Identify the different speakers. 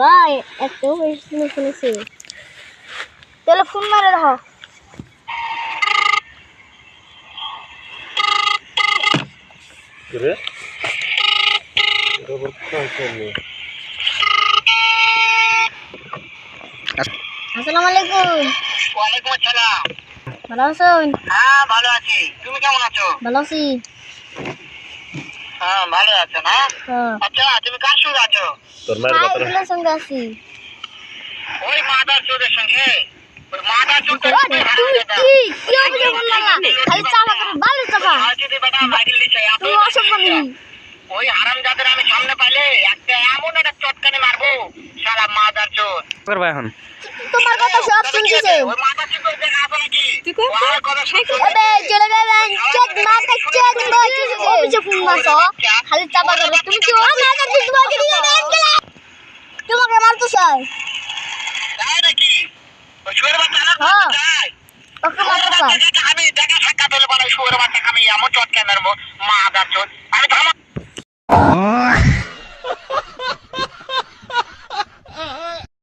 Speaker 1: ভাই এত শুনেছি তাহলে ফোন মারে রাখো
Speaker 2: রে রবর কোথায়
Speaker 1: আসসালামু আলাইকুম।
Speaker 3: ওয়ালাইকুম আসসালাম।
Speaker 1: ভালো আছেন?
Speaker 3: হ্যাঁ ভালো আছি, তুমি কেমন আছো?
Speaker 1: ভালো আছি।
Speaker 3: হ্যাঁ ভালো আছো না?
Speaker 1: হ্যাঁ
Speaker 3: আচ্ছা তুমি কার সঙ্গে আছো?
Speaker 2: তোর মায়ের
Speaker 1: ভাই
Speaker 2: কথা
Speaker 1: গুলোর সঙ্গে আছি।
Speaker 3: ওই মাদার চোরের সঙ্গে। ওই মাদার চোর
Speaker 1: তুমি কি অভিযোগ করলা? খালি চাপা করে বালে চাপা।
Speaker 3: যদি বেটা মাইকেল দিছে
Speaker 1: তুমি অসভ্য নি।
Speaker 3: ওই হারামজাদার আমি সামনে পাইলে একটা এমন একটা চটকানি মারবো শালা মাদার চোর।
Speaker 2: করবা এখন
Speaker 1: তোমার কথা সব শুনতেছে।
Speaker 3: ওই মাদার চোর দেখা আছে নাকি?
Speaker 1: তুই কই?
Speaker 3: ওর কথা শুনছো?
Speaker 1: আবে চলে যাবেন চেক মাথা চেক বল অভিযোগ ফোন মারছো খালি চাপা করে তুমি কি আমার কাছে তোমাকে দিয়ে দেন গেলা তোমাকে মারতে চাই
Speaker 3: তাই নাকি? ওই চোরের বাচ্চা না
Speaker 1: হ্যাঁ
Speaker 3: যায়।
Speaker 1: ওকে মারতে চাই